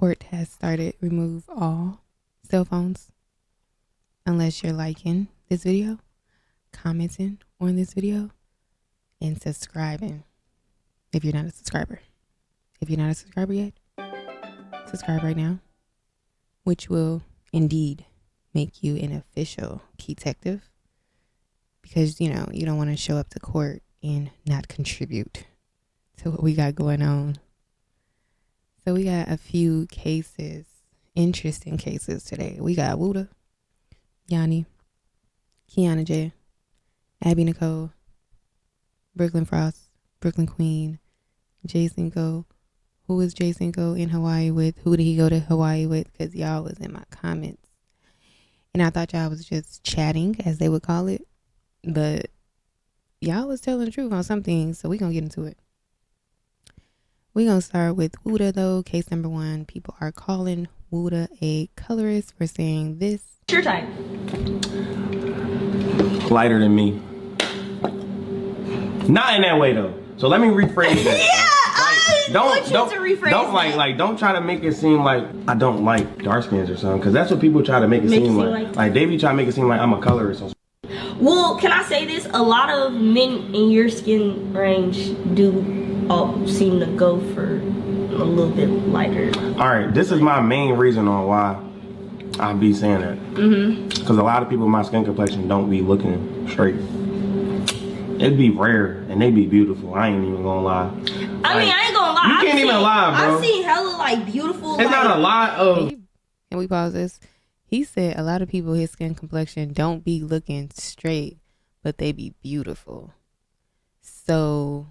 court has started. Remove all cell phones unless you're liking this video, commenting on this video, and subscribing if you're not a subscriber. If you're not a subscriber yet, subscribe right now, which will indeed make you an official key detective, because you don't want to show up to court and not contribute to what we got going on. So we got a few cases, interesting cases today. We got Wooda, Yanni, Kiana J, Abby Nicole, Brooklyn Frost, Brooklyn Queen, Cinco. Who was Cinco in Hawaii with? Who did he go to Hawaii with? Because y'all was in my comments. And I thought y'all was just chatting, as they would call it. But y'all was telling the truth on some things, so we going to get into it. We going to start with Wuda, though. Case number 1. People are calling Wuda a colorist for saying this. Your type. Lighter than me. Not in that way, though. So let me rephrase that. Don't try to make it seem like I don't like dark skins or something, because that's what people try to make it seem like. Like they be trying to make it seem like I'm a colorist. Well, can I say this? A lot of men in your skin range do seem to go for a little bit lighter. All right, this is my main reason on why I be saying that. Because a lot of people in my skin complexion don't be looking straight. It'd be rare and they be beautiful. I ain't even gonna lie. I mean, I ain't gonna lie. You can't even lie, bro. I've seen hella like beautiful. It's not a lot of. Can we pause this? He said a lot of people his skin complexion don't be looking straight, but they be beautiful. So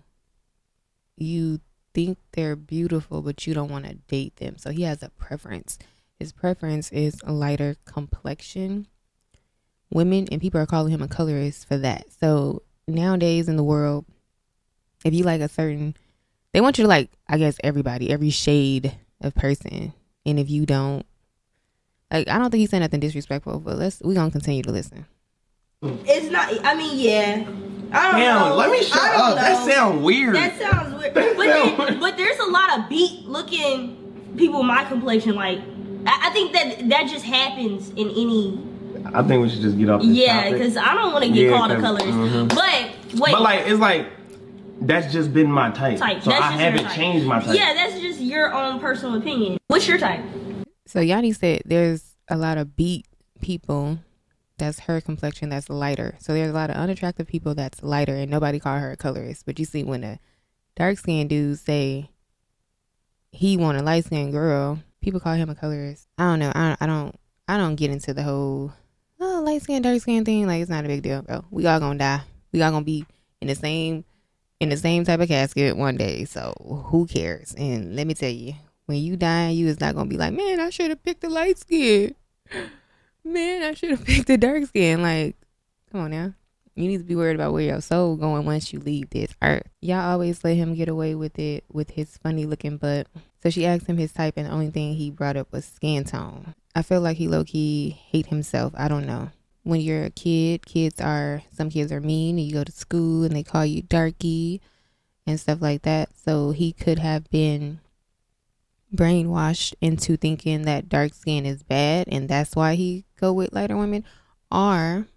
you think they're beautiful, but you don't want to date them. So he has a preference. His preference is a lighter complexion. Women and people are calling him a colorist for that. So nowadays in the world, if you like a certain, they want you to like, I guess, everybody, every shade of person. And if you don't, like, I don't think he said nothing disrespectful, but we're going to continue to listen. It's not, I mean, yeah. I don't know. Let me shut up. That sounds weird. That sounds weird. But there's a lot of beat looking people with my complexion. Like, I think that just happens in any. I think we should just get off this topic. Because I don't want to get called a colorist. But, wait. But, like, it's like, that's just been my type. So I haven't changed my type. Yeah, that's just your own personal opinion. What's your type? So Yanni said there's a lot of beat people that's her complexion that's lighter. So there's a lot of unattractive people that's lighter and nobody call her a colorist. But you see when a dark skinned dude say he want a light skinned girl, people call him a colorist. I don't know. I don't get into the whole light skin, dark skin thing. Like, it's not a big deal, bro. We all gonna die. We all gonna be in the same type of casket one day. So who cares? And let me tell you, when you die, you is not gonna be like, man, I should have picked the light skin. Man, I should have picked the dark skin. Like, come on now. You need to be worried about where your soul going once you leave this earth. Y'all always let him get away with it with his funny looking butt. So she asked him his type, and the only thing he brought up was skin tone. I feel like he low-key hate himself. I don't know. When you're a kid, some kids are mean, and you go to school and they call you darky and stuff like that. So he could have been brainwashed into thinking that dark skin is bad, and that's why he go with lighter women. Or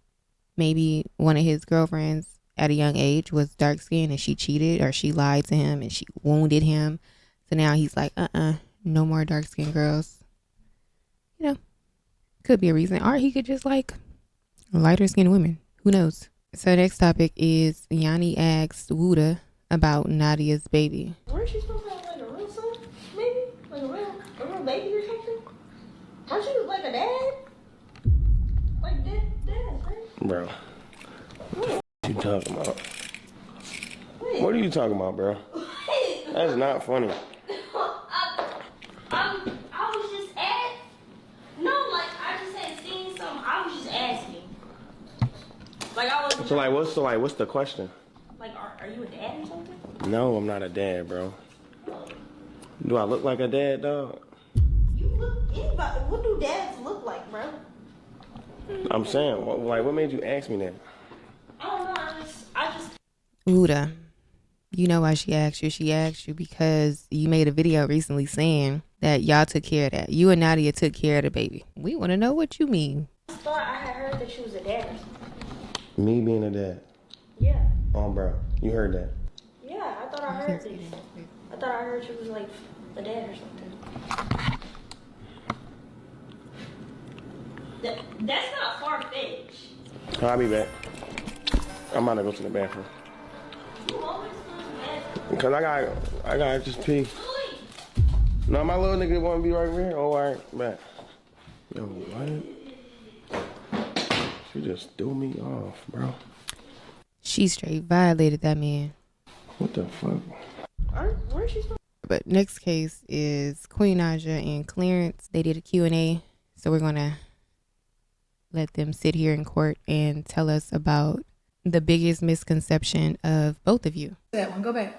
maybe one of his girlfriends at a young age was dark skin and she cheated or she lied to him and she wounded him. So now he's like, no more dark skin girls. Could be a reason. Or he could just like lighter skinned women. Who knows? So next topic is Yanni asked Wuda about Nadia's baby. Weren't you supposed to have like a real son? Maybe? Like a real baby or something? Aren't you like a dad? Like dad, right? Bro. What you talking about? What are you talking about, bro? That's not funny. I was just I just had seen something. I was just asking. Like I was. What's the question? Like, are you a dad or something? No, I'm not a dad, bro. Do I look like a dad, dog? You look anybody. What do dads look like, bro? I'm saying, what made you ask me that? I don't know. I just. Wuda, you know why she asked you? She asked you because you made a video recently saying that y'all took care of that. You and Nadia took care of the baby. We want to know what you mean. I thought I had heard that she was a dad or something. Me being a dad. Yeah. Oh, bro. You heard that. Yeah, I thought I heard this. I thought I heard she was like a dad or something. That's not far-fetched. I'll be back. I'm about to go to the bathroom. You always go to the bathroom. Because I got just pee. No, my little nigga want to be right here. Oh, all right, back. Yo, what? She just threw me off, bro. She straight violated that man. What the fuck? Where's she from? But next case is Queen Naija and Clarence. They did a Q&A. So we're going to let them sit here in court and tell us about the biggest misconception of both of you. That one, go back.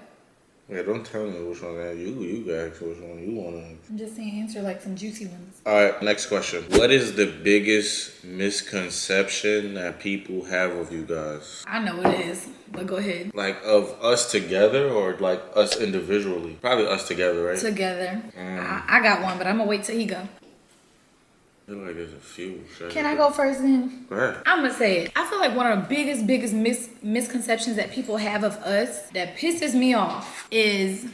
Yeah, don't tell me which one that you got which one you want to. I'm just saying, answer like some juicy ones. All right, next question. What is the biggest misconception that people have of you guys? I know it is, but go ahead. Like of us together or like us individually? Probably us together, right? Together. I got one, but I'm gonna wait till he go. I feel like there's a few. Can I go first then? Go ahead. I'm gonna say it. I feel like one of the biggest misconceptions that people have of us that pisses me off is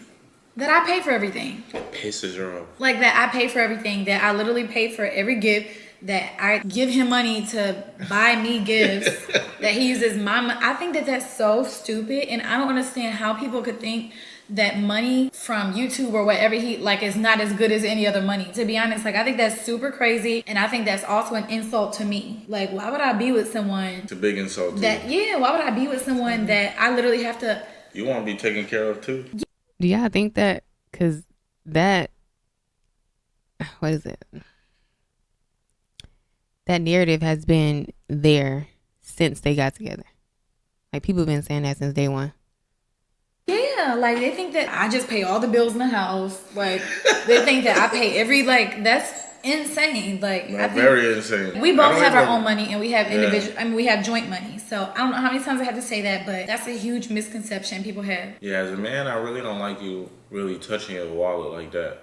that I pay for everything. It pisses her off. Like that I pay for everything, that I literally pay for every gift, that I give him money to buy me gifts, that he uses my money. I think that that's so stupid, and I don't understand how people could think that money from YouTube or whatever he like is not as good as any other money. To be honest, like I think that's super crazy, and I think that's also an insult to me. Like, why would I be with someone? It's a big insult to That you. yeah, why would I be with someone that I literally have to? You want to be taken care of too? Do y'all think that? Because that, what is it? That narrative has been there since they got together. Like people have been saying that since day one. Yeah, like they think that I just pay all the bills in the house. Like they think that I pay every that's insane. Like No, I think very insane. we I both don't have our even- own money and we have Yeah. individual. I mean, we have joint money. So I don't know how many times I have to say that, but that's a huge misconception people have. Yeah, as a man, I really don't like you really touching your wallet like that.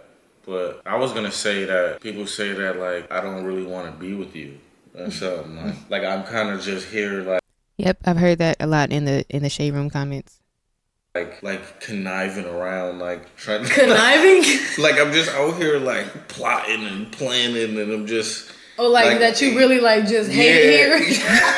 But I was gonna say that people say that like I don't really want to be with you or something. Like I'm kind of just here like. Yep, I've heard that a lot in the shade room comments. Like conniving around, like trying to Conniving? like I'm just out here like plotting and planning, and I'm just Oh, like that you really like just hate it here?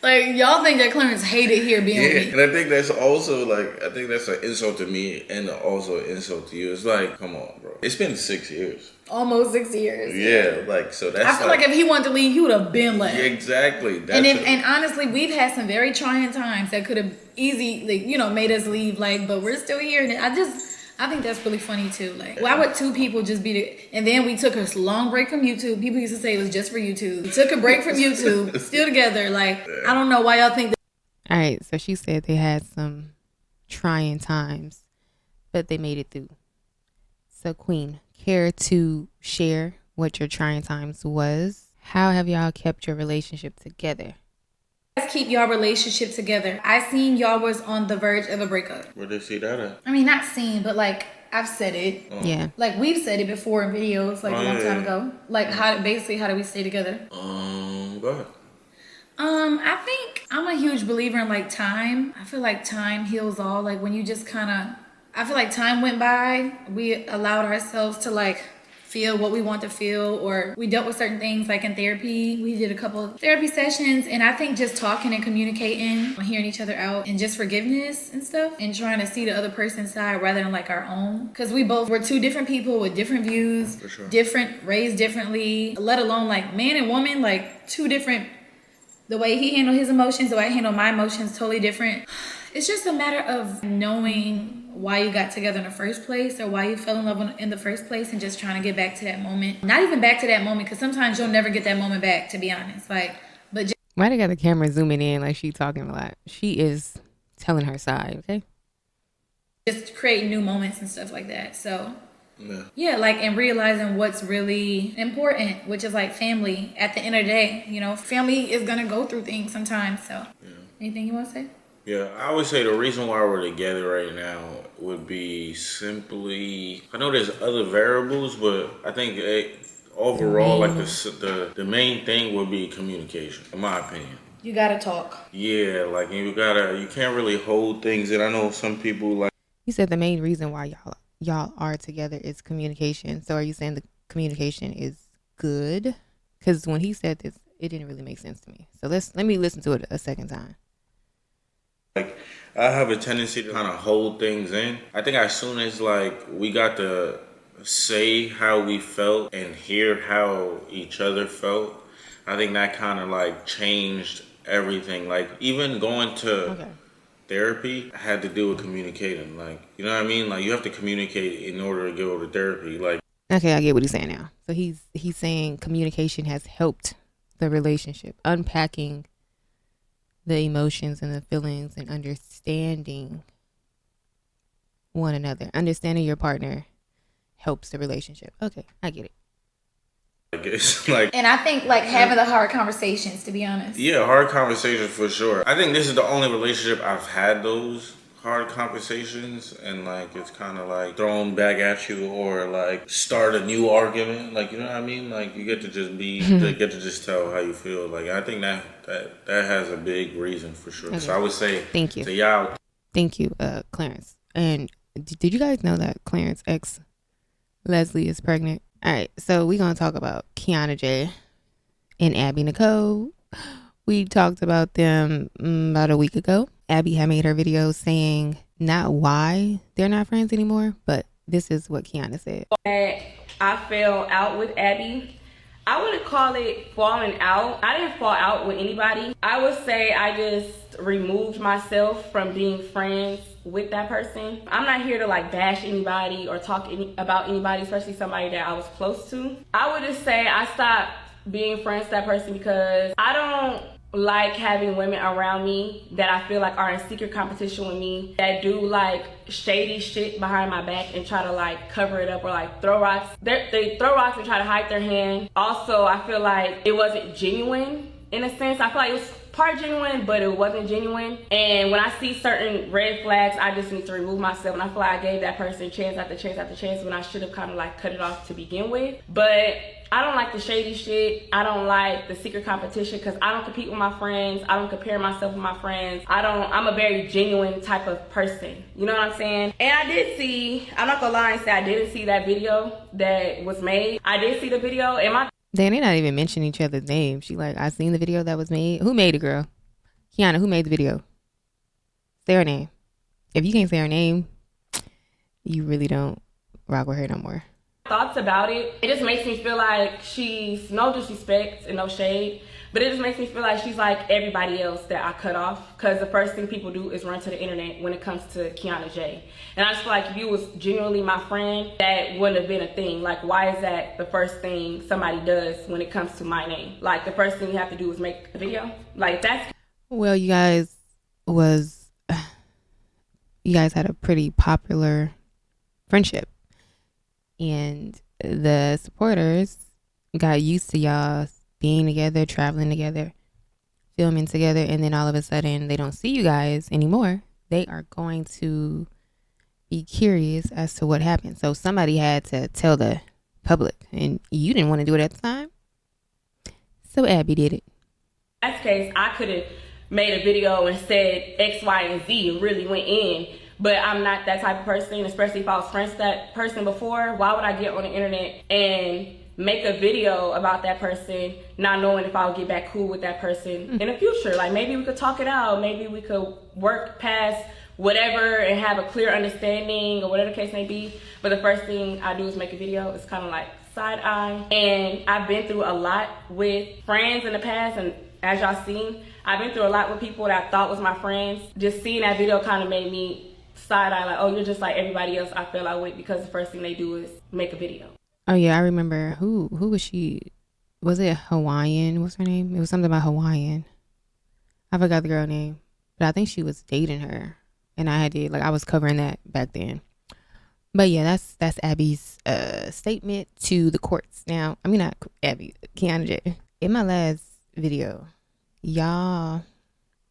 Like y'all think that Clarence hated here being with me. and I think that's also like I think that's an insult to me and also an insult to you. It's like, come on, bro. It's been 6 years. Almost 6 years. Yeah, like so that's. I feel like if he wanted to leave, he would have been left. Exactly. That's And honestly, we've had some very trying times that could have easily, made us leave. Like, but we're still here, and I think that's really funny too. Like, why would two people just be and then we took a long break from YouTube. People used to say it was just for YouTube. We took a break from YouTube, still together. Like, I don't know why y'all think that. All right, so she said they had some trying times, but they made it through. So Queen, care to share what your trying times was? How have y'all kept your relationship together? Keep y'all relationship together. I seen y'all was on the verge of a breakup. Where did you see that at? I mean, not seen, but like I've said it. Yeah. Like we've said it before in videos, like a long time ago. Like how do we stay together? Go ahead. I think I'm a huge believer in like time. I feel like time heals all. Like when you just I feel like time went by. We allowed ourselves to like feel what we want to feel, or we dealt with certain things like in therapy. We did a couple of therapy sessions, and I think just talking and communicating, hearing each other out, and just forgiveness and stuff, and trying to see the other person's side rather than like our own. Because we both were two different people with different views, For sure. different, raised differently, let alone like man and woman, like two different. The way he handled his emotions, the way I handle my emotions, totally different. It's just a matter of knowing why you got together in the first place, or why you fell in love in the first place, and just trying to get back to that moment. Not even back to that moment, because sometimes you'll never get that moment back, to be honest. Like, but just Why they got the camera zooming in like she talking a lot? She is telling her side, okay? create new moments and stuff like that. So Yeah. like, and realizing what's really important, which is like family. At the end of the day, family is gonna go through things sometimes. So anything you want to say? Yeah, I would say the reason why we're together right now would be simply. I know there's other variables, but I think overall, like the main thing would be communication, in my opinion. You gotta talk. Yeah, like you can't really hold things in. I know some people like. You said the main reason why y'all are together is communication. So are you saying the communication is good? Because when he said this, it didn't really make sense to me. So let me listen to it a second time. Like, I have a tendency to kind of hold things in. I think as soon as like we got to say how we felt and hear how each other felt, I think that kind of like changed everything. Like even going to therapy had to do with communicating. Like, you know what I mean? Like you have to communicate in order to go to therapy. Like, okay, I get what he's saying now. So he's saying communication has helped the relationship, unpacking the emotions and the feelings and understanding one another. Understanding your partner helps the relationship. Okay, I get it. I guess like, and I think like having the hard conversations, to be honest. Yeah, hard conversations for sure. I think this is the only relationship I've had those hard conversations, and like it's kind of like thrown back at you or like start a new argument. Like, you know what I mean? Like you get to just get to just tell how you feel. Like I think that has a big reason for sure. Okay. So I would say thank you. To y'all. Thank you, Clarence. And did you guys know that Clarence ex Leslie is pregnant? All right, so we're going to talk about Kiana J and Abby Nicole. We talked about them about a week ago. Abby had made her video saying not why they're not friends anymore, but this is what Kiana said. I fell out with Abby. I wouldn't call it falling out. I didn't fall out with anybody. I would say I just removed myself from being friends with that person. I'm not here to like bash anybody or talk about anybody, especially somebody that I was close to. I would just say I stopped being friends with that person because I don't like having women around me that I feel like are in secret competition with me, that do like shady shit behind my back and try to like cover it up or like throw rocks. They throw rocks and try to hide their hand. Also, I feel like it wasn't genuine in a sense. I feel like it was part genuine, but it wasn't genuine. And when I see certain red flags, I just need to remove myself. And I feel like I gave that person chance after chance after chance when I should have kind of like cut it off to begin with. But I don't like the shady shit. I don't like the secret competition because I don't compete with my friends. I don't compare myself with my friends. I'm a very genuine type of person. You know what I'm saying? And I did see, I'm not gonna lie and say I didn't see that video that was made. I did see the video and my they're not even mentioning each other's names. She like, I seen the video that was made. Who made it, girl? Kiana, who made the video? Say her name. If you can't say her name, you really don't rock with her no more. Thoughts about it, it just makes me feel like she's, no disrespect and no shade, but it just makes me feel like she's like everybody else that I cut off, because the first thing people do is run to the internet when it comes to Kiana J. And I just feel like if you was genuinely my friend, that wouldn't have been a thing. Like, why is that the first thing somebody does when it comes to my name? Like, the first thing you have to do is make a video? Like, that's... Well, you guys had a pretty popular friendship. And the supporters got used to y'all being together, traveling together, filming together, and then all of a sudden they don't see you guys anymore. They are going to be curious as to what happened. So somebody had to tell the public, and you didn't want to do it at the time. So Abby did it. In that case, I could have made a video and said X, Y, and Z and really went in. But I'm not that type of person, especially if I was friends with that person before. Why would I get on the internet and make a video about that person, not knowing if I'll get back cool with that person in the future? Like, maybe we could talk it out. Maybe we could work past whatever and have a clear understanding or whatever the case may be. But the first thing I do is make a video. It's kind of like side eye. And I've been through a lot with friends in the past. And as y'all seen, I've been through a lot with people that I thought was my friends. Just seeing that video kind of made me side eye, like, oh, you're just like everybody else I fell out with, because the first thing they do is make a video. Oh yeah, I remember. Who was she? Was it Hawaiian? What's her name? It was something about Hawaiian. I forgot the girl name, but I think she was dating her, and I was covering that back then. But yeah, that's Abby's statement to the courts. Now, I mean, not Abby, Kiana J. In my last video, y'all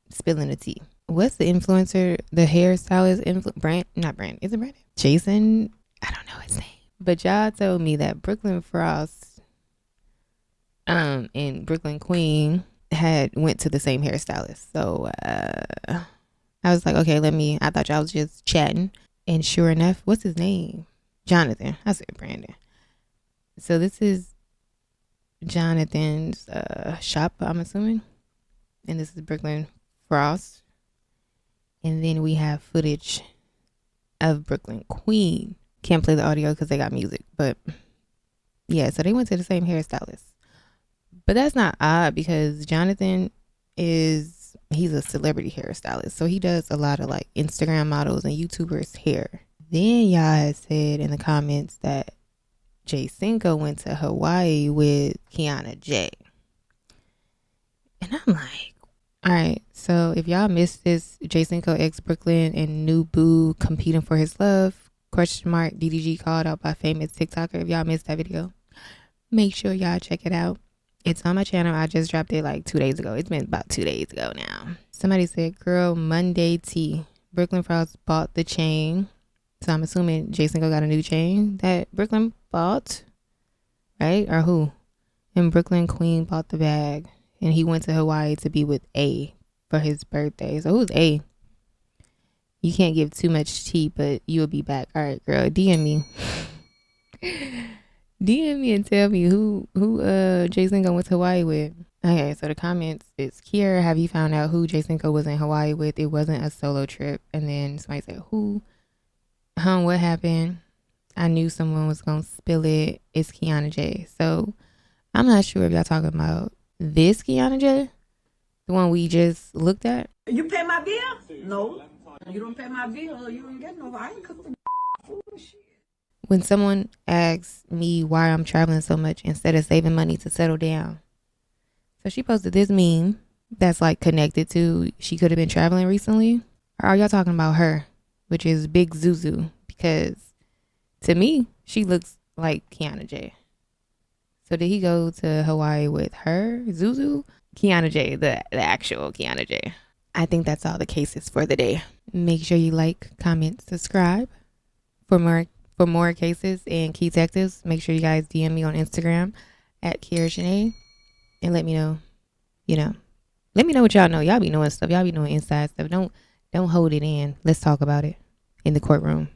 spilling the tea. what's the influencer, the hairstylist, not Brand, is it Brandon? Jason, I don't know his name. But y'all told me that Brooklyn Frost and Brooklyn Queen had went to the same hairstylist. So I was like, okay, I thought y'all was just chatting. And sure enough, what's his name? Jonathan. I said Brandon. So this is Jonathan's shop, I'm assuming. And this is Brooklyn Frost. And then we have footage of Brooklyn Queen. Can't play the audio because they got music. But yeah, so they went to the same hairstylist. But that's not odd because Jonathan he's a celebrity hairstylist. So he does a lot of like Instagram models and YouTubers hair. Then y'all had said in the comments that Cinco went to Hawaii with Kiana J. And I'm like, all right, so if y'all missed this, Cinco ex Brooklyn and new boo competing for his love, DDG called out by famous TikToker. If y'all missed that video, make sure y'all check it out. It's on my channel. I just dropped it like 2 days ago. It's been about 2 days ago now. Somebody said, girl, Monday tea. Brooklyn Frost bought the chain. So I'm assuming Cinco got a new chain that Brooklyn bought, right? Or who? And Brooklyn Queen bought the bag. And he went to Hawaii to be with A for his birthday. So who's A? You can't give too much tea, but you'll be back. All right, girl, DM me. DM me and tell me who Cinco went to Hawaii with. Okay, so the comments is, Kiara, have you found out who Cinco was in Hawaii with? It wasn't a solo trip. And then somebody said, who? What happened? I knew someone was going to spill it. It's Kiana J. So I'm not sure if y'all talking about this Kiana J, the one we just looked at. You pay my bill? No. You don't pay my bill, you don't get no. I ain't cooking food. When someone asks me why I'm traveling so much instead of saving money to settle down. So she posted this meme that's like connected to she could have been traveling recently. Or are y'all talking about her, which is Big Zuzu? Because to me, she looks like Kiana J. So did he go to Hawaii with her, Zuzu? Kiana J, the actual Kiana J. I think that's all the cases for the day. Make sure you like, comment, subscribe for more cases and key detectives. Make sure you guys DM me on Instagram at Kiara Shanay and let me know, let me know what y'all know. Y'all be knowing stuff. Y'all be knowing inside stuff. Don't hold it in. Let's talk about it in the courtroom.